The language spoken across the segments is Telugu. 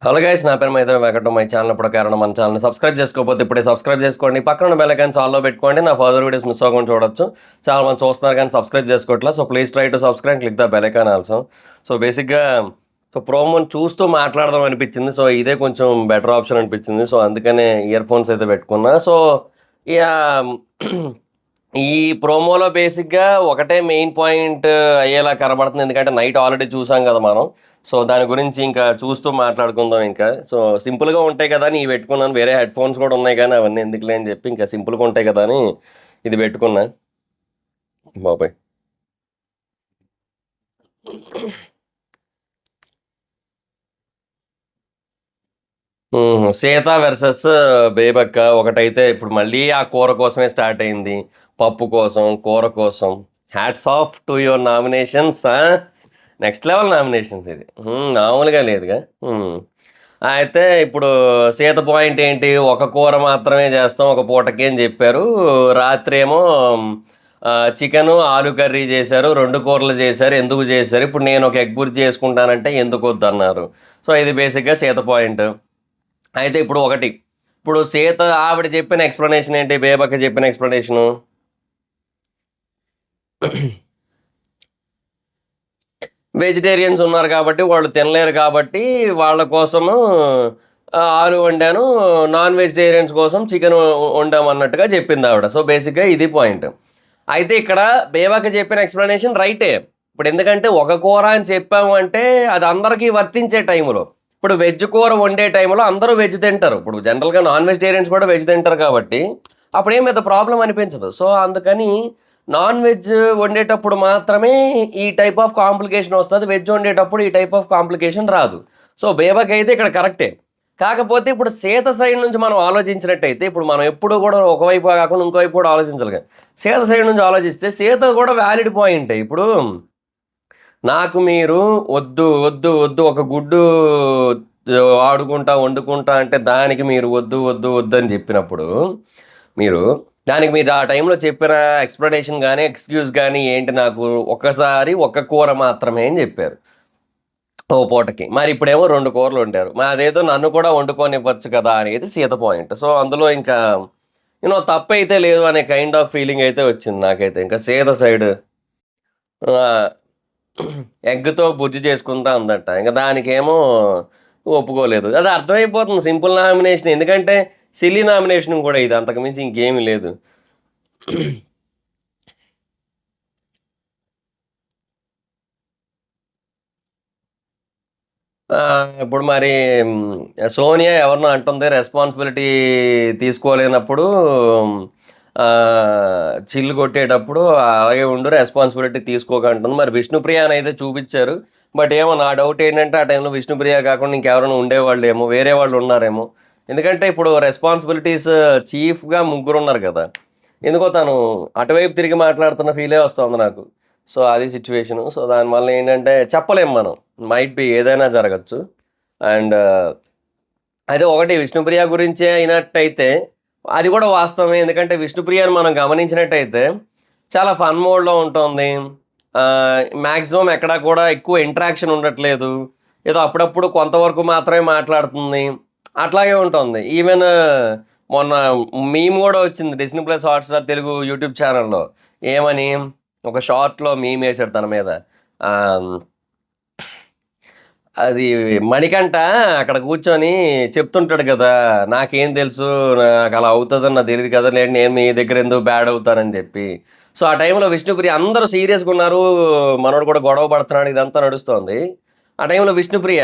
హలో గైస్, నా పేరు మైత్రి వెంకట. మై ఛానల్ ఇప్పుడు కారణం మన ఛానల్ సబ్స్క్రైబ్ చేసుకోకపోతే ఇప్పుడే సబ్స్క్రైబ్ చేసుకోండి. పక్కన ఉన్న బెల్ ఐకాన్ ఆల్లో పెట్టుకోండి. నా ఫర్దర్ వీడియోస్ మిస్ అవ్వకుండా చూడొచ్చు. చాలా మంది చూస్తున్నారు కానీ సబ్స్క్రైబ్ చేసుకోవట్లేదు. So please try to subscribe, click the bell icon also. So బేసిక్గా ప్రోమోని చూస్తూ మాట్లాడదాం అనిపించింది. సో ఇదే కొంచెం బెటర్ ఆప్షన్ అనిపించింది. సో అందుకనే ఇయర్ ఫోన్స్ అయితే పెట్టుకున్నా. సో ఇక ఈ ప్రోమోలో బేసిక్గా ఒకటే మెయిన్ పాయింట్ అయ్యేలా కనబడుతుంది. ఎందుకంటే నైట్ ఆల్రెడీ చూసాం కదా మనం. సో దాని గురించి ఇంకా చూస్తూ మాట్లాడుకుందాం ఇంకా. సో సింపుల్గా ఉంటాయి కదా అని ఇవి పెట్టుకున్నాను. వేరే హెడ్ ఫోన్స్ కూడా ఉన్నాయి కానీ అవన్నీ ఎందుకులే అని చెప్పి ఇంకా సింపుల్గా ఉంటాయి కదా అని ఇది పెట్టుకున్నా. బాబాయ్, సీత వర్సెస్ బేబక్క ఒకటైతే ఇప్పుడు మళ్ళీ ఆ కూర కోసమే స్టార్ట్ అయింది. పప్పు కోసం, కూర కోసం. Hats off to your nominations. Next level nominations ఇది. మామూలుగా లేదుగా. అయితే ఇప్పుడు సీత పాయింట్ ఏంటి, ఒక కూర మాత్రమే చేస్తాం ఒక పూటకి అని చెప్పారు. రాత్రి ఏమో చికెను ఆలు కర్రీ చేశారు, 2 కూరలు చేశారు. ఎందుకు చేశారు, ఇప్పుడు నేను ఒక ఎగ్ బుర్జీ చేసుకుంటానంటే ఎందుకు వద్దు అన్నారు. సో ఇది బేసిక్గా సీత పాయింట్. అయితే ఇప్పుడు ఒకటి, ఇప్పుడు సీత ఆవిడ చెప్పిన ఎక్స్ప్లెనేషన్ ఏంటి, బేబక్క చెప్పిన ఎక్స్ప్లెనేషను వెజిటేరియన్స్ ఉన్నారు కాబట్టి వాళ్ళు తినలేరు కాబట్టి వాళ్ళ కోసము ఆలు వండాను, నాన్ వెజిటేరియన్స్ కోసం చికెన్ వండాము అన్నట్టుగా చెప్పింది ఆవిడ. సో బేసిక్గా ఇది పాయింట్. అయితే ఇక్కడ బేబక్క చెప్పిన ఎక్స్ప్లెనేషన్ రైటే. ఇప్పుడు ఎందుకంటే ఒక కూర అని చెప్పాము అంటే అది అందరికీ వర్తించే టైంలో. ఇప్పుడు వెజ్ కూర వండే టైంలో అందరూ వెజ్ తింటారు. ఇప్పుడు జనరల్గా నాన్ వెజిటేరియన్స్ కూడా వెజ్ తింటారు కాబట్టి అప్పుడు ఏం పెద్ద ప్రాబ్లం అనిపించదు. సో అందుకని నాన్ వెజ్ వండేటప్పుడు మాత్రమే ఈ టైప్ ఆఫ్ కాంప్లికేషన్ వస్తుంది, వెజ్ వండేటప్పుడు ఈ టైప్ ఆఫ్ కాంప్లికేషన్ రాదు. సో బేబక్ అయితే ఇక్కడ కరెక్టే. కాకపోతే ఇప్పుడు సీత సైడ్ నుంచి మనం ఆలోచించినట్టయితే, ఇప్పుడు మనం ఎప్పుడు కూడా ఒకవైపు కాకుండా ఇంకోవైపు కూడా ఆలోచించాలి కదా. సీత సైడ్ నుంచి ఆలోచిస్తే సీత కూడా వ్యాలిడ్ పాయింటే. ఇప్పుడు నాకు మీరు వద్దు వద్దు వద్దు ఒక గుడ్డు ఆడుకుంటా వండుకుంటా అంటే దానికి మీరు వద్దు వద్దు వద్దు అని చెప్పినప్పుడు మీరు దానికి మీరు ఆ టైంలో చెప్పిన ఎక్స్ప్లెనేషన్ కానీ ఎక్స్క్యూజ్ కానీ ఏంటి, నాకు ఒక్కసారి ఒక్క కూర మాత్రమే అని చెప్పారు ఓ పూటకి. మరి ఇప్పుడేమో 2 కూరలు వండారు. మరి అదేదో నన్ను కూడా వండుకొనివ్వచ్చు కదా అనేది సీత పాయింట్. సో అందులో ఇంకా తప్పైతే లేదు అనే కైండ్ ఆఫ్ ఫీలింగ్ అయితే వచ్చింది నాకైతే. ఇంకా సీత సైడ్ ఎగ్‌తో బుజ్జి చేసుకుంటా ఉందంట. ఇంక దానికేమో ఒప్పుకోలేదు. అది అర్థమైపోతుంది, సింపుల్ నామినేషన్. ఎందుకంటే సిల్లీ నామినేషన్ కూడా ఇది. అంతకు మించి ఇంకేమీ లేదు. ఇప్పుడు మరి సోనియా ఎవరినో అంటుంది రెస్పాన్సిబిలిటీ తీసుకోలేనప్పుడు చిల్లు కొట్టేటప్పుడు అలాగే ఉండు, రెస్పాన్సిబిలిటీ తీసుకోక అంటుంది. మరి విష్ణుప్రియ అని అయితే చూపించారు. బట్ ఏమో నా డౌట్ ఏంటంటే ఆ టైంలో విష్ణుప్రియ కాకుండా ఇంకెవరైనా ఉండేవాళ్ళు ఏమో, వేరే వాళ్ళు ఉన్నారేమో. ఎందుకంటే ఇప్పుడు రెస్పాన్సిబిలిటీస్ చీఫ్గా ముగ్గురు ఉన్నారు కదా. ఎందుకో తను అటువైపు తిరిగి మాట్లాడుతున్న ఫీలే వస్తుంది నాకు. సో అది సిచ్యువేషను. సో దానివల్ల ఏంటంటే చెప్పలేం మనం, మైట్ బి ఏదైనా జరగచ్చు. అండ్ అయితే ఒకటి విష్ణుప్రియ గురించే అయినట్టయితే అది కూడా వాస్తవమే. ఎందుకంటే విష్ణుప్రియని మనం గమనించినట్టయితే చాలా ఫన్ మోడ్లో ఉంటుంది. మ్యాక్సిమం ఎక్కడా కూడా ఎక్కువ ఇంటరాక్షన్ ఉండట్లేదు. ఏదో అప్పుడప్పుడు కొంతవరకు మాత్రమే మాట్లాడుతుంది, అట్లాగే ఉంటుంది. ఈవెన్ మొన్న మీమ్ కూడా వచ్చింది Disney plus Hotstar Telugu YouTube ఛానల్లో. ఏమని, ఒక షార్ట్లో మీమ్ వేసాడు తన మీద. ఆ, అది మణికంఠ అక్కడ కూర్చొని చెప్తుంటాడు కదా, నాకేం తెలుసు, నాకు అలా అవుతుందని నాకు తెలియదు కదా, లేదు నేను మీ దగ్గర ఎందుకు బ్యాడ్ అవుతానని చెప్పి. సో ఆ టైంలో విష్ణుప్రియ అందరూ సీరియస్గా ఉన్నారు, మనోడు కూడా గొడవ పడుతున్నాడు, ఇదంతా నడుస్తోంది. ఆ టైంలో విష్ణుప్రియ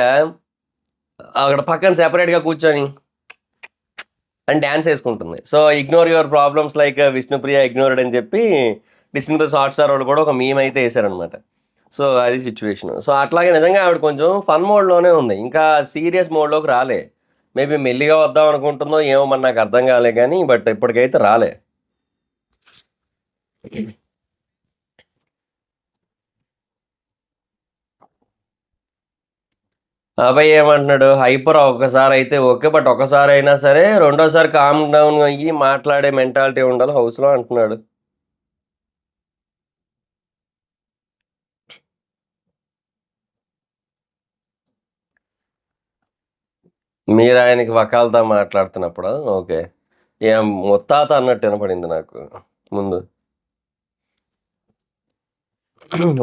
అక్కడ పక్కన సెపరేట్గా కూర్చొని అని డ్యాన్స్ వేసుకుంటుంది. So ignore your problems like Vishnupriya ignored అని చెప్పి డిస్నీ ప్లస్ హాట్స్టార్ వాళ్ళు కూడా ఒక మీమ్ అయితే వేశారనమాట. సో అది సిచ్యువేషన్. సో అట్లాగే నిజంగా ఆవిడ కొంచెం ఫన్ మోడ్లోనే ఉంది, ఇంకా సీరియస్ మోడ్లోకి రాలే. మేబీ మెల్లిగా వద్దాం అనుకుంటుందో ఏమో, మరి నాకు అర్థం కాలే కానీ బట్ ఇప్పటికైతే రాలే. అబ్బాయి ఏమంటున్నాడు, హైపర్ ఒక్కసారి అయితే ఓకే, బట్ ఒకసారి అయినా సరే రెండోసారి కామ్ డౌన్ అయ్యి మాట్లాడే మెంటాలిటీ ఉండాలి హౌస్లో అంటున్నాడు. మీరు ఆయనకి వకాల్తా మాట్లాడుతున్నప్పుడా? ఓకే. ఏం ముత్తాత అన్నట్టు వినపడింది నాకు ముందు.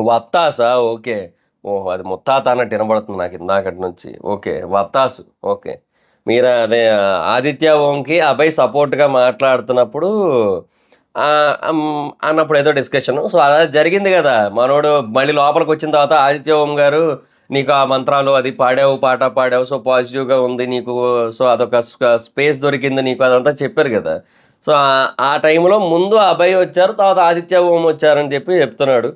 వత్తాసా? ఓకే. ఓహో! అది ముత్తాత అన్నట్టు వినబడుతుంది నాకు ఇందాకటి నుంచి. ఓకే. వత్తాసు. ఓకే. మీరు అదే ఆదిత్య ఓంకి అభయ్ సపోర్ట్‌గా మాట్లాడుతున్నప్పుడు అన్నప్పుడు ఏదో డిస్కషను. సో, అలా జరిగింది గదా! మనోడు మళ్ళీ లోపలికొచ్చిన తర్వాత ఆదిత్య ఓం గారు నీకు ఆ మంత్రాలు అది పాడావు, పాట పాడావు. సో, పాజిటివ్‌గా ఉంది నీకు. సో, అదొక స్పేస్ దొరికింది నీకు అదంతా చెప్పారు గదా! సో, ఆ టైంలో ముందు అభయ్ వచ్చారు. తర్వాత ఆదిత్య ఓం వచ్చారని చెప్పి చెప్తున్నాడు.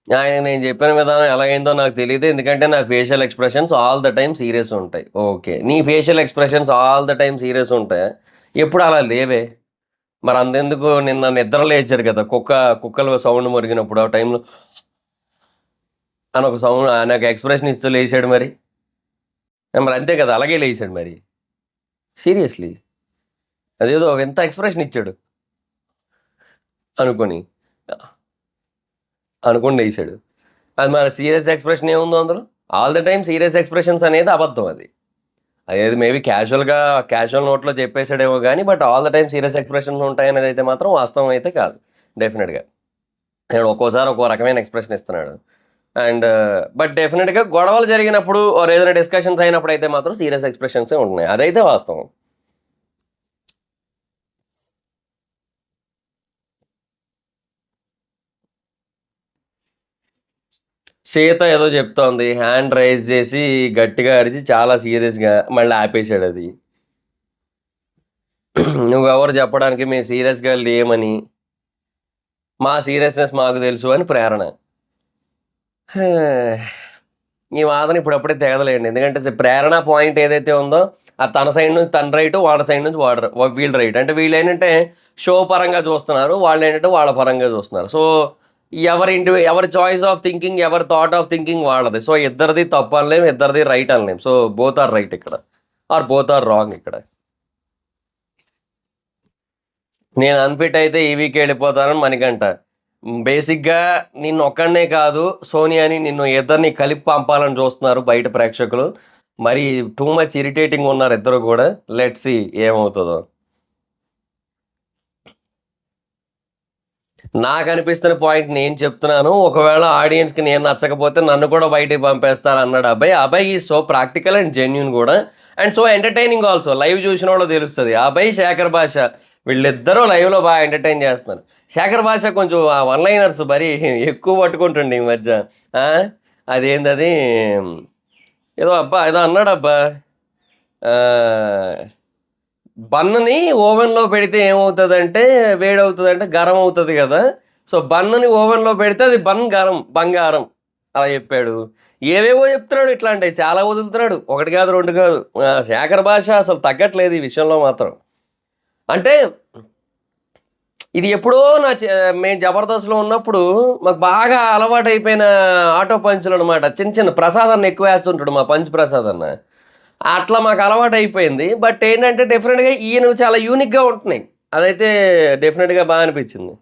ఆయన నేను చెప్పిన విధానం ఎలాగైందో నాకు తెలీదు. ఎందుకంటే నా facial expressions all the time serious ఉంటాయి. ఓకే. నీ facial expressions all the time serious ఉంటాయా? ఎప్పుడు అలా లేవే. మరి అంతెందుకు నిన్న నిద్ర లేచారు కదా! కుక్కలు సౌండ్ మొరిగినప్పుడు ఆ టైంలో అని ఒక సౌండ్ నాకు ఎక్స్‌ప్రెషన్ ఇస్తూ లేసాడు మరి. మరి అంతే కదా! అలాగే లేసాడు మరి. సీరియస్‌లీ. అదేదో వింత ఎక్స్‌ప్రెషన్ ఇచ్చాడు అనుకోని. అనుకోని లేసాడు. అది మరి సీరియస్ ఎక్స్‌ప్రెషన్ ఏముందో అందులో? All the time serious expressions అనేది అబద్ధం అది. అదేది మేబీ క్యాజువల్ నోట్‌లో చెప్పేసాడేమో గానీ, but all the time serious expressions ఉంటాయనేదైతే మాత్రం వాస్తవం అయితే కాదు. డెఫినిట్‌గా. ఆయన ఒక్కోసారి ఒక్కో రకమైన ఎక్స్‌ప్రెషన్ ఇస్తున్నాడు. అండ్ బట్ డెఫినిట్‌గా గొడవలు జరిగినప్పుడు ఆర్ ఏదైనా డిస్కషన్స్ అయినప్పుడైతే మాత్రం సీరియస్ ఎక్స్‌ప్రెషన్సే ఉంటున్నాయి. అదైతే వాస్తవం. సీత ఏదో చెప్తోంది. హ్యాండ్ రైజ్ చేసి గట్టిగా అరిచి చాలా సీరియస్‌గా మళ్ళీ ఆపేసాడది. నువ్వెవరు చెప్పడానికి మేము సీరియస్‌గా లేమని. మా సీరియస్‌నెస్ మాకు తెలుసు అని ప్రేరణ. ఈ వాదన ఇప్పుడప్పుడే తెగదులేండి. ఎందుకంటే ప్రేరణ పాయింట్ ఏదైతే ఉందో అది తన సైడ్ నుంచి తన రైటు, వాళ్ళ సైడ్ నుంచి వీళ్ళ రైట్. అంటే వీళ్ళేంటంటే షో పరంగా చూస్తున్నారు. వాళ్ళేంటంటే వాళ్ళ పరంగా చూస్తున్నారు. సో, ఎవరి చాయిస్ ఆఫ్ థింకింగ్, ఎవరి థాట్ ఆఫ్ థింకింగ్ వాళ్ళది. సో, ఇద్దరిది తప్పు అనలేం. ఇద్దరిది రైట్ అనలేం. సో, బోత్ ఆర్ రైట్ ఇక్కడ. ఆర్ బోత్ ఆర్ రాంగ్ ఇక్కడ. నేను అన్‌ఫిట్ అయితే ఈవీకి వెళ్ళిపోతానని మణికంఠ. బేసిక్‌గా నిన్నొక్కడినే కాదు, సోనియాని నిన్ను ఇద్దరిని కలిపి పంపాలని చూస్తున్నారు బయట ప్రేక్షకులు. మరి టూ మచ్ ఇరిటేటింగ్ ఉన్నారు ఇద్దరు గూడా. లెట్స్ సీ ఏమవుతదో. నాకనిపిస్తున్న పాయింట్ నేను చెప్తున్నాను. ఒకవేళ ఆడియన్స్‌కి నేను నచ్చకపోతే నన్ను కూడా బయటికి పంపేస్తారన్నాడు Abhay. Abhay is so practical and genuine గూడా. And so entertaining also. Live చూసినోళ్ళకి తెలుస్తది. అభయ్, శేఖర్ భాష వీళ్ళిద్దరూ లైవ్‌లో బాగా ఎంటర్‌టైన్ చేస్తున్నారు. శేఖర్ భాష కొంచెం ఆ వన్ లైనర్స్ మరీ ఎక్కువ పట్టుకుంటుండు ఈ మధ్య. ఆ! అదేందది ఏదో అన్నాడబ్బా! ఆహ్, బన్నుని ఓవెన్‌లో పెడితే ఏమవుతదంటే వేడవుతదంటే గరం అవుతది గదా! సో, బన్నుని ఓవెన్‌లో పెడితే అది బంగారం అలా చెప్పాడు. ఏవేవో చెప్తున్నాడు ఇట్లాంటియి చాలా వదులుతున్నాడు. ఒకటి కాదు, 2 కాదు. శేఖర్ భాష అసలు తగ్గట్లేదు ఈ విషయంలో మాత్రం. అంటే ఇది ఎప్పుడో మేము 'జబర్దస్త్‌లో' ఉన్నప్పుడు మాకు బాగా అలవాటైపోయిన ఆటో పంచులనమాట. చిన్న చిన్న ప్రసాద్ అన్న ఎక్కువేస్తుంటాడు మా పంచ్ ప్రసాద్ అన్న. అట్లా మాకు అలవాటయిపోయింది. బట్ ఏంటంటే డెఫినిట్‌గా ఈయనవి చాలా యూనిక్‌గా ఉంటున్నాయి. అదైతే డెఫినిట్‌గా బా అనిపిచ్చింది.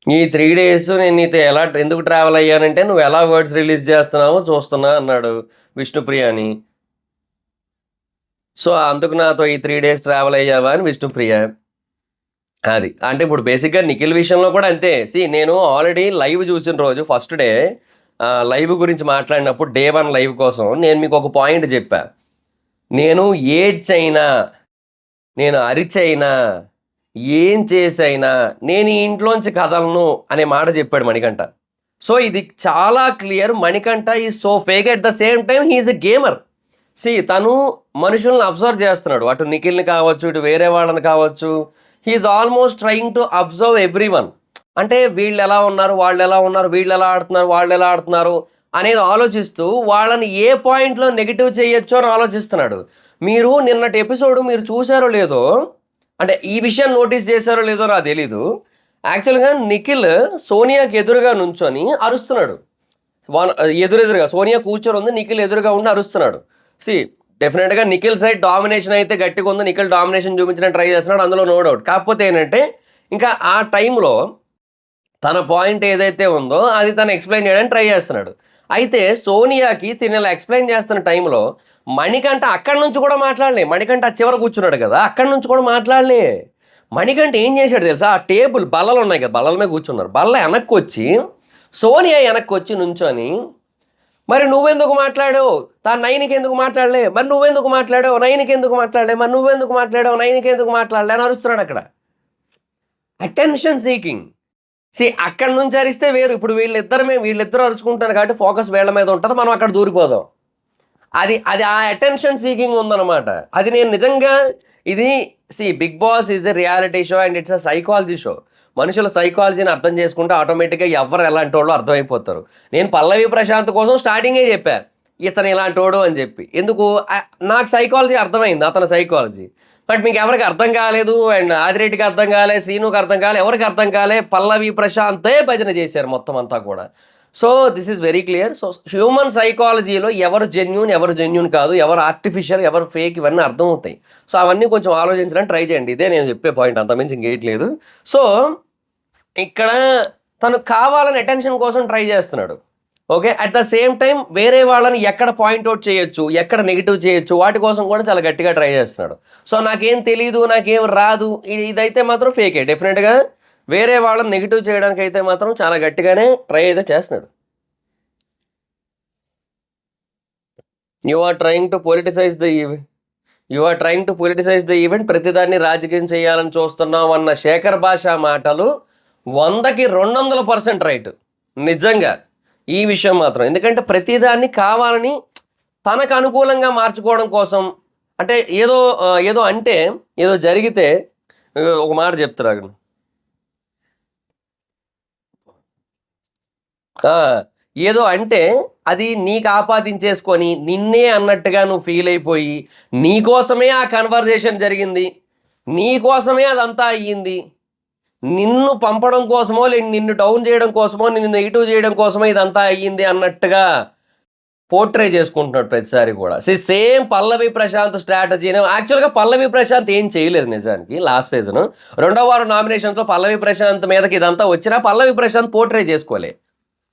ఈ 3 డేస్ నేను నీతో ఎందుకు ట్రావెల్ అయ్యానంటే, "నువ్వెలా వర్డ్స్ రిలీజ్ చేస్తున్నావో చూస్తున్నా" అన్నాడు విష్ణుప్రియని. సో, అందుకు నాతో ఈ 3 డేస్ ట్రావెల్ అయ్యావా అని విష్ణుప్రియ. అది. అంటే ఇప్పుడు బేసిక్‌గా నిఖిల్ విషయంలో కూడా అంతే. నేను ఆల్రెడీ లైవ్ చూసిన రోజు ఫస్ట్ డే లైవ్ గురించి మాట్లాడినప్పుడు డే 1 లైవ్ కోసం నేను మీకొక పాయింట్ జెప్పా. నేను ఏడ్చైనా, నేను అరిచైనా, ఏం చేసైనా నేను ఈ ఇంట్లోంచి కదలను అనే మాట జెప్పాడు మణికంఠ. సో, ఇది చాలా clear. Manikanta is so fake at the same time he is a gamer. తను మనుషుల్ని అబ్జర్వ్ చేస్తున్నాడు. అటు నిఖిల్‌ని కావచ్చు, ఇటు వేరే వాళ్ళని కావచ్చు. He is almost trying to observe everyone. అంటే వీళ్ళెలా ఉన్నారు, వాళ్ళెలా ఉన్నారు, వీళ్ళెలా ఆడుతున్నారు, వాళ్ళెలా ఆడుతున్నారు అనేది ఆలోచిస్తూ వాళ్ళని ఏ పాయింట్‌లో నెగెటివ్ చేయొచ్చు అని ఆలోచిస్తున్నాడు. మీరు నిన్నటి ఎపిసోడ్ మీరు చూసారో లేదో, అంటే ఈ విషయాన్ని నోటీస్ చేశారో లేదో నాకు తెలీదు. యాక్చువల్‌గా నిఖిల్ సోనియాకి ఎదురుగా నుంచొని అరుస్తున్నాడు. ఎదురెదురుగా సోనియా కూర్చొనుంది. నిఖిల్ ఎదురుగా ఉండి అరుస్తున్నాడు. సీ డెఫినెట్గా నిఖిల్ సైడ్ డామినేషన్ అయితే గట్టిగా ఉంది, నిఖిల్ డామినేషన్ చూపించడానికి ట్రై చేస్తున్నాడు, అందులో నో డౌట్. కాకపోతే ఏంటంటే ఇంకా ఆ టైంలో తన పాయింట్ ఏదైతే ఉందో అది తను ఎక్స్ప్లెయిన్ చేయడానికి ట్రై చేస్తున్నాడు. అయితే సోనియాకి తిని ఇలా ఎక్స్ప్లెయిన్ చేస్తున్న టైంలో మణికంఠ అక్కడి నుంచి కూడా మాట్లాడలే. మణికంఠ చివర కూర్చున్నాడు కదా, అక్కడి నుంచి కూడా మాట్లాడలే. మణికంఠ ఏం చేశాడు తెలుసా, ఆ టేబుల్ బల్లలు ఉన్నాయి కదా, బల్లల మీద కూర్చున్నారు, బల్ల వెనక్కి వచ్చి సోనియా వెనక్కి వచ్చి నుంచొని, మరి నువ్వెందుకు మాట్లాడావు, తాను నైన్కి ఎందుకు మాట్లాడలే, మరి నువ్వెందుకు మాట్లాడావు, నైన్కి ఎందుకు మాట్లాడలే, మరి నువ్వెందుకు మాట్లాడావు, నైన్కి ఎందుకు మాట్లాడలే అని అరుస్తున్నాడు అక్కడ. Attention seeking. అక్కడి నుంచి అరిస్తే వేరు. ఇప్పుడు వీళ్ళిద్దరు అరుచుకుంటారు కాబట్టి ఫోకస్ వీళ్ళ మీద ఉంటుంది, మనం అక్కడ దూరిపోదాం. అది అది ఆ అటెన్షన్ సీకింగ్ ఉందన్నమాట. అది నేను నిజంగా ఇది Bigg Boss is a reality show and it's a psychology show. మనుషుల సైకాలజీని అర్థం చేసుకుంటే ఆటోమేటిక్గా ఎవరు ఎలాంటి వాళ్ళు అర్థమైపోతారు. నేను పల్లవి ప్రశాంత్ కోసం స్టార్టింగే చెప్పా ఇతను ఇలాంటి వాడు అని చెప్పి. ఎందుకు, నాకు సైకాలజీ అర్థమైంది, అతని సైకాలజీ. బట్ మీకు ఎవరికి అర్థం కాలేదు, అండ్ ఆదిరెడ్డికి అర్థం కాలే, శ్రీనుకి అర్థం కాలే, ఎవరికి అర్థం కాలే, పల్లవి ప్రశాంతే భజన చేశారు మొత్తం అంతా కూడా. So this is very clear. So human సైకాలజీలో ఎవరు జెన్యూన్ కాదు, ఎవరు ఆర్టిఫిషియల్, ఎవరు ఫేక్, ఇవన్నీ అర్థమవుతాయి. సో అవన్నీ కొంచెం ఆలోచించడానికి ట్రై చేయండి. ఇదే నేను చెప్పే పాయింట్, అంతమించి ఇంకేయట్లేదు. సో ఇక్కడ తను కావాలని అటెన్షన్ కోసం ట్రై చేస్తున్నాడు. Okay, at the same time వేరే వాళ్ళని ఎక్కడ పాయింట్అవుట్ చేయొచ్చు, ఎక్కడ నెగిటివ్ చేయొచ్చు, వాటి కోసం కూడా చాలా గట్టిగా ట్రై చేస్తున్నాడు. సో నాకేం తెలియదు, నాకేం రాదు, ఇదైతే మాత్రం ఫేకే. డెఫినెట్గా వేరే వాళ్ళని నెగిటివ్ చేయడానికి అయితే మాత్రం చాలా గట్టిగానే ట్రై అయితే చేస్తున్నాడు. You are trying to politicize the event, ప్రతిదాన్ని రాజకీయం చేయాలని చూస్తున్నాం అన్న శేఖర్ భాష మాటలు 100కి 200% రైట్ నిజంగా ఈ విషయం మాత్రం. ఎందుకంటే ప్రతిదాన్ని కావాలని తనకు అనుకూలంగా మార్చుకోవడం కోసం, అంటే ఏదో అంటే ఏదో జరిగితే ఒక మాట చెప్తారు, ఏదో అంటే అది నీకు ఆపాదించేసుకొని నిన్నే అన్నట్టుగా నువ్వు ఫీల్ అయిపోయి, నీకోసమే ఆ కన్వర్జేషన్ జరిగింది, నీకోసమే అదంతా అయ్యింది, నిన్ను పంపడం కోసమో లేదు నిన్ను డౌన్ చేయడం కోసమో నిన్ను నెగిటివ్ చేయడం కోసమో ఇదంతా అయ్యింది అన్నట్టుగా పోర్ట్రే చేసుకుంటున్నాడు ప్రతిసారి కూడా. సేమ్ పల్లవి ప్రశాంత్ స్ట్రాటజీని యాక్చువల్గా పల్లవి ప్రశాంత్ ఏం చేయలేదు నిజానికి. లాస్ట్ సీజన్ 2వ వారం నామినేషన్తో పల్లవి ప్రశాంత్ మీదకి ఇదంతా వచ్చినా పల్లవి ప్రశాంత్ పోర్ట్రే చేసుకోలే.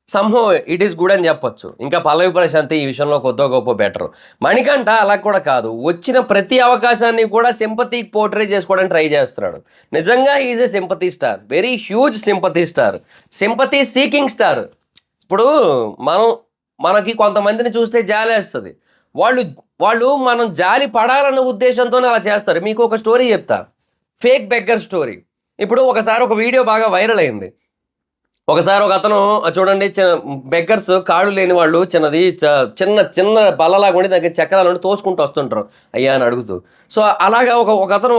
సంహో ఇట్ ఈస్ గుడ్ అని చెప్పొచ్చు. ఇంకా పల్లవి ప్రశాంత్ ఈ విషయంలో కొద్దో గొప్ప బెటర్. మణికంఠ అలా కూడా కాదు, వచ్చిన ప్రతి అవకాశాన్ని కూడా సింపతికి పోర్ట్రే చేసుకోవడానికి ట్రై చేస్తున్నాడు. నిజంగా is a sympathy star, very huge sympathy star, sympathy seeking star. ఇప్పుడు మనకి కొంతమందిని చూస్తే జాలి వేస్తుంది, వాళ్ళు మనం జాలి పడాలన్న ఉద్దేశంతోనే అలా చేస్తారు. మీకు ఒక స్టోరీ చెప్తా, ఫేక్ బెగ్గర్ స్టోరీ. ఇప్పుడు ఒకసారి ఒక వీడియో బాగా వైరల్ అయింది. ఒకసారి ఒక అతను చూడండి, బెగ్గర్స్ కాళ్ళు లేని వాళ్ళు చిన్న బల్లలాగా ఉండి దగ్గర చక్రాలను తోసుకుంటూ వస్తుంటారు అయ్యా అని అడుగుతూ. సో అలాగా ఒక అతను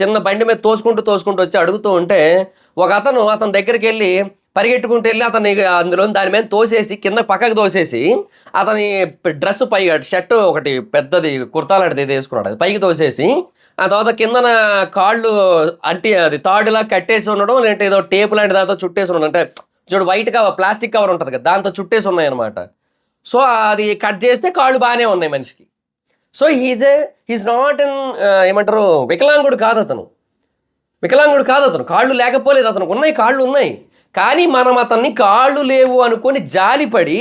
చిన్న బండి మీద తోసుకుంటూ వచ్చి అడుగుతూ ఉంటే అతని దగ్గరికి వెళ్ళి పరిగెట్టుకుంటూ వెళ్ళి అతన్ని అందులో దాని మీద తోసేసి కింద పక్కకు తోసేసి అతని డ్రెస్ షర్ట్ ఒకటి పెద్దది కుర్తాలాంటిది వేసుకున్నాడు, అది పైకి తోసేసి ఆ తర్వాత కిందన కాళ్ళు అది తాడులా కట్టేసి ఉండడం, లేదంటే ఏదో టేపు లాంటి దాంతో చుట్టేసి ఉండడం, అంటే చూడు వైట్ కవర్ ప్లాస్టిక్ కవర్ ఉంటుంది కదా దాంతో చుట్టేసి ఉన్నాయి అనమాట. సో అది కట్ చేస్తే కాళ్ళు బాగానే ఉన్నాయి మనిషికి. సో హీజ్ నాట్ ఏమంటారు వికలాంగుడు కాదు అతను, కాళ్ళు లేకపోలేదు, అతనికి ఉన్నాయి, కాళ్ళు ఉన్నాయి. కానీ మనం అతన్ని కాళ్ళు లేవు అనుకొని జాలిపడి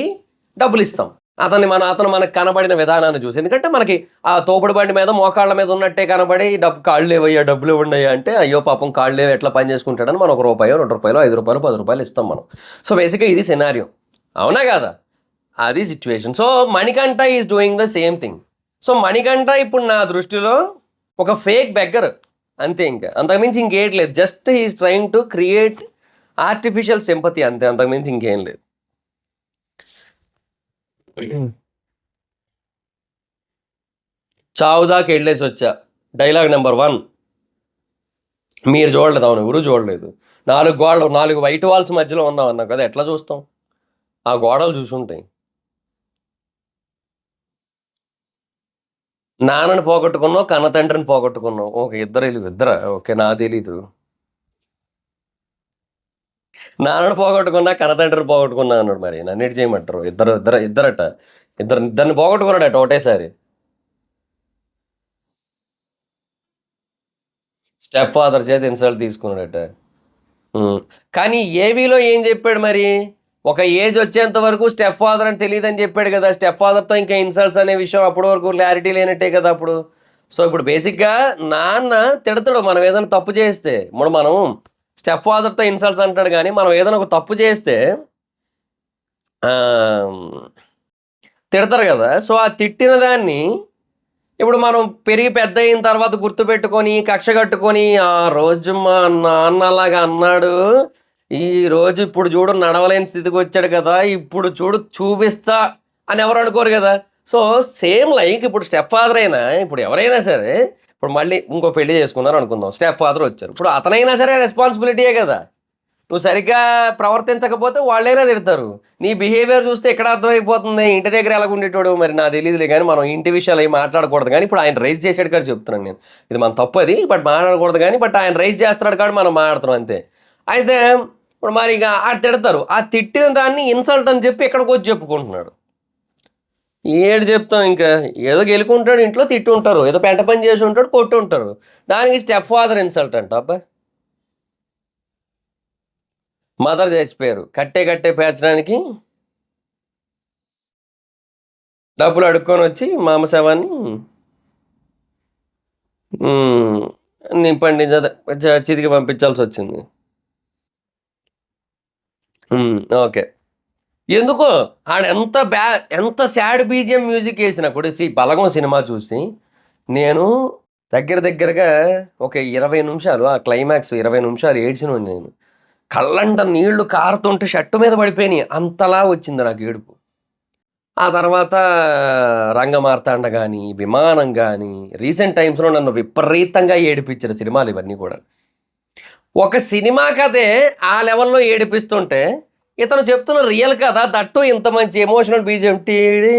డబ్బులు ఇస్తాం అతను మనకు కనబడిన విధానాన్ని చూసి. ఎందుకంటే మనకి ఆ తోపుడు బండి మీద మోకాళ్ళ మీద ఉన్నట్టే కనబడి కాళ్ళు లేవయ్యా, డబ్బులు ఉన్నాయా అంటే అయ్యో పాపం కాళ్ళు లేవు ఎట్లా పని చేసుకుంటాడని మనం ₹1, ₹2, ₹5, ₹10 ఇస్తాం మనం. సో బేసిక్గా ఇది సినారియో, అవునా కదా, అది situation. So Manikanta is doing the same thing. So Manikanta ఇప్పుడు నా దృష్టిలో ఒక ఫేక్ బెగ్గర్ అంతే, ఇంకా అంతకుమించి ఇంకేం లేదు. Just he's trying to create artificial sympathy అంతే, అంతకుమించి ఇంకేం లేదు. చావుదాకా వెళ్ళేసి వచ్చా, డైలాగ్ నెంబర్ 1. మీరు చూడలేదు, అవును, ఎవరు చూడలేదు. 4 వైట్ వాల్స్ మధ్యలో ఉన్నాం అన్నాం కదా, ఎట్లా చూస్తాం, ఆ గోడలు చూసుంటాయి. నాన్నని పోగొట్టుకున్నావు, కన్న తండ్రిని పోగొట్టుకున్నావు, ఓకే, ఇద్దరా, ఓకే, నా తెలీదు. నాన్నని పోగొట్టుకున్నా కన్న తండ్రిని పోగొట్టుకున్నా అన్నాడు. మరి నన్ను చేయమంటారు, ఇద్దరిని పోగొట్టుకున్నాడట ఒకటేసారి. స్టెప్ ఫాదర్ చేత ఇన్సల్ట్ తీసుకున్నాడట. హ్మ్. కానీ ఏవీలో ఏం జెప్పాడు మరి? ఒక ఏజ్ వచ్చేంత వరకు స్టెప్ ఫాదర్ అని తెలీదని జెప్పాడు గదా! స్టెప్ ఫాదర్‌తో ఇంకా ఇన్సల్ట్స్ అనే విషయం అప్పటి వరకు క్లారిటీ లేనట్టే కదా అప్పుడు. సో, ఇప్పుడు బేసిక్‌గా నాన్న తిడతాడు మనం ఏదైనా తప్పు చేస్తే. ఇప్పుడు మనం స్టెప్ ఫాదర్‌తో ఇన్సల్ట్స్ అంటాడు గానీ, మనం ఏదైనా ఒక తప్పు చేస్తే ఆహ్, తిడతారు గదా! సో, ఆ తిట్టిన దాన్ని ఇప్పుడు మనం పెరిగి పెద్దయిన తర్వాత గుర్తుపెట్టుకొని, కక్ష కట్టుకొని, ఆ రోజు మా నాన్న అలాగా అన్నాడు. ఈరోజు ఇప్పుడు చూడు నడవలేని స్థితికొచ్చాడు కదా! ఇప్పుడు చూడు చూపిస్తా అని ఎవరు అనుకోరు గదా! సో, సేమ్ లైక్ ఇప్పుడు స్టెప్ ఫాదర్ అయినా, ఇప్పుడు ఎవరైనా సరే, ఇప్పుడు మళ్ళీ ఇంకో పెళ్లి చేసుకున్నారు అనుకుందాం. స్టెప్ ఫాదర్ వచ్చారు. ఇప్పుడు అతనైనా సరే రెస్పాన్సిబిలిటీయే గదా! నువ్వు సరిగ్గా ప్రవర్తించకపోతే వాళ్ళైనా తిడతారు. నీ బిహేవియర్ చూస్తే ఎక్కడ అర్థమైపోతుంది. ఇంటి దగ్గర ఎలాగుండేటోడు మరి నాకు తెలీదులే గానీ, మనం ఇంటి విషయాలు అయి మాట్లాడకూడదు గానీ, ఇప్పుడు ఆయన రైజ్ చేసాడు కాబట్టి చెప్తున్నాను నేను. ఇది మన తప్పది. బట్ మాట్లాడకూడదు గానీ, బట్ ఆయన రైజ్ చేస్తున్నాడు కాబట్టి మనం మాట్లాడుతున్నాం అంతే. అయితే ఇప్పుడు మరి ఇక ఆడు తిడతారు. ఆ తిట్టిన దాన్ని ఇన్సల్ట్ అని చెప్పి ఇక్కడికొచ్చి చెప్పుకుంటున్నాడు. ఏటి చెప్తాం ఇంకా. ఏదో గెలుకుంటాడు ఇంట్లో తిట్టుంటారు. ఏదో పెంట పని చేసి ఉంటాడు కొట్టుంటారు. దానికి స్టెప్ ఫాదర్ ఇన్సల్ట్ అంట. అబ్బా! మదర్ చచ్చిపోయారు. కట్టే పేర్చడానికి డబ్బులు అడుక్కొనొచ్చి మామ శవాన్ని హ్మ్. నింపండి అదే చర్చికి పంపించాల్సొచ్చింది. ఓకే. ఎందుకో ఆడెంత ఎంత సాడ్ బీజీఎం మ్యూజికేసినా కూడా 'బలగం' సినిమా చూసి నేను దగ్గరగా ఒక 20 నిమిషాలు ఆ క్లైమాక్స్ 20 నిమిషాలు ఏడ్చినోడిని నేను. కళ్ళంట నీళ్లు కారుతుంటే షర్టు మీద పడిపోయినియి. అంతలా వచ్చింది నాకు ఏడుపు. ఆ తర్వాత 'రంగమార్తాండ' గాని, 'విమానం' గాని, రీసెంట్ టైమ్స్‌లో నన్ను విపరీతంగా ఏడిపించిన సినిమాలు ఇవన్నీ కూడా. ఒక సినిమా కథే ఆ లెవెల్‌లో ఏడిపిస్తుంటే, ఇతను చెప్తున్న రియల్ కథ దట్టు ఇంత మంచి ఎమోషనల్ బీజీఎం టీడీ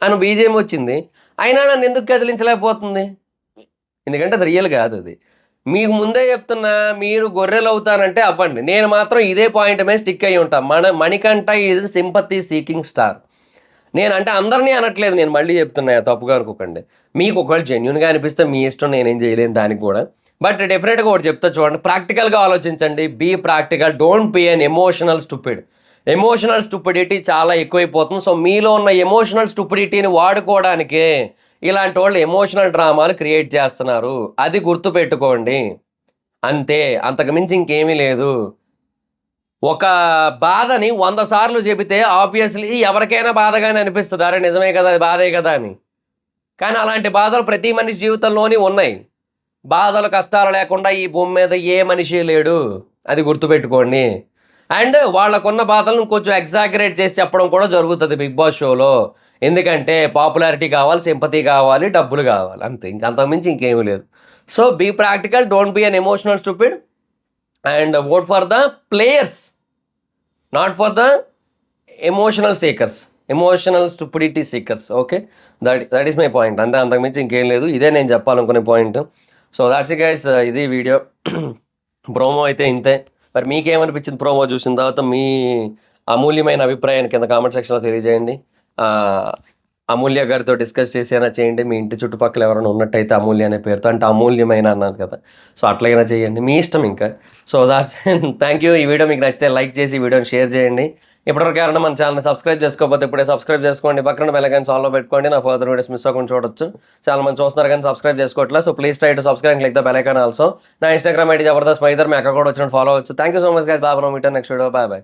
అని బీజీఎం వచ్చింది. అయినా నన్నెందుకు కదిలించలేకపోతుంది? ఎందుకంటే అది రియల్ కాదది. మీకు ముందే చెప్తున్నా మీరు గొర్రెలవుతానంటే అవ్వండి. నేను మాత్రం ఇదే పాయింట్ మీద స్టిక్ అయ్యి ఉంటా. 'Manikanta is sympathy seeking star.' నేనంటే అందరిని అనట్లేదు నేను మళ్ళీ చెప్తున్నా తప్పుగా అనుకోకండి. మీకు ఒకవేళ జెన్యూన్‌గా అనిపిస్తే మీ ఇష్టం నేనేం చేయలేను దానికి గూడా. బట్ డెఫినిట్‌గా ఒకటి చెప్తా చూడండి. ప్రాక్టికల్‌గా ఆలోచించండి. Be practical. Don't be an emotional stupid. Emotional stupidity చాలా ఎక్కువైపోతుంది. సో, మీలో ఉన్న ఎమోషనల్ స్టూపిడిటీని వాడుకోవడానికే ఇలాంటోళ్ళు ఎమోషనల్ డ్రామాలు క్రియేట్ చేస్తున్నారు. అది గుర్తుపెట్టుకోండి. అంతే. అంతకు మించి ఇంకేమీ లేదు. ఒక బాధని 100 సార్లు చెబితే ఆబ్వియస్‌లీ ఎవరికైనా బాధగానే అనిపిస్తది. అరె! నిజమే కదా! అది బాధే కదా! అని. కానీ అలాంటి బాధలు ప్రతి మనిషి జీవితంలోని ఉన్నాయి. బాధలు, కష్టాలు లేకుండా ఈ భూమి మీద ఏ మనిషి లేడు. అది గుర్తుపెట్టుకోండి. అండ్ వాళ్ళకున్న బాధలను కొంచెం ఎగ్జాగరేట్ చేసి చెప్పడం కూడా జరుగుతది 'బిగ్ బాస్' షోలో. ఎందుకంటే పాపులారిటీ కావాలి, సింపతి కావాలి, డబ్బులు కావాలి. అంతే. ఇంక అంతకు మించి ఇంకేమి లేదు. So, be practical. Don't be an emotional stupid. And vote for the players. Not for the emotional seekers. Emotional stupidity seekers. Okay. That is my point. అంతే అంతకు మించి ఇంకేం లేదు. ఇదే నేను చెప్పాలనుకునే point. So, that's it guys. ఇది వీడియో. ప్రోమో అయితే ఇంతే. మరి మీకేమనిపించింది ప్రోమో చూసిన తర్వాత? మీ అమూల్యమైన అభిప్రాయాన్ని కింద కామెంట్ సెక్షన్‌లో తెలియజేయండి. ఆహ్, అమూల్య గారితో డిస్కస్ చేసి అయినా చేయండి. మీ ఇంటి చుట్టుపక్కల ఎవరైనా ఉన్నట్టయితే అమూల్య అనే పేరుతో, అంటే అమూల్యమైన అన్నాను కదా! సో, అట్లైనా చేయండి. మీ ఇష్టం ఇంకా. So, that's thank you. ఈ వీడియో మీకు నచ్చితే లైక్ చేసి ఈ వీడియోని షేర్ చేయండి. ఇప్పటివరకు ఎవరైనా మన ఛానెల్‌ని సబ్స్క్రైబ్ చేసుకోకపోతే ఇప్పుడే సబ్స్క్రైబ్ చేసుకోండి. పక్కన బెల్ ఐకాన్ ఆల్‌లో పెట్టుకోండి. నా ఫర్దర్ వీడియోస్ మిస్ అవ్వకుండా చూడొచ్చు. చాలా మంది చూస్తున్నారు కానీ సబ్స్క్రైబ్ చేసుకోవట్లేదు. So, please try to subscribe and click the bell icon also. నా ఇన్‌స్టాగ్రామ్ ఐడీ జబర్దస్త్ మైదర్. మీ అక్కడ కూడా వచ్చి ఫాలో అవ్వచ్చు. Thank you so much guys. Bye from meet next video. Bye.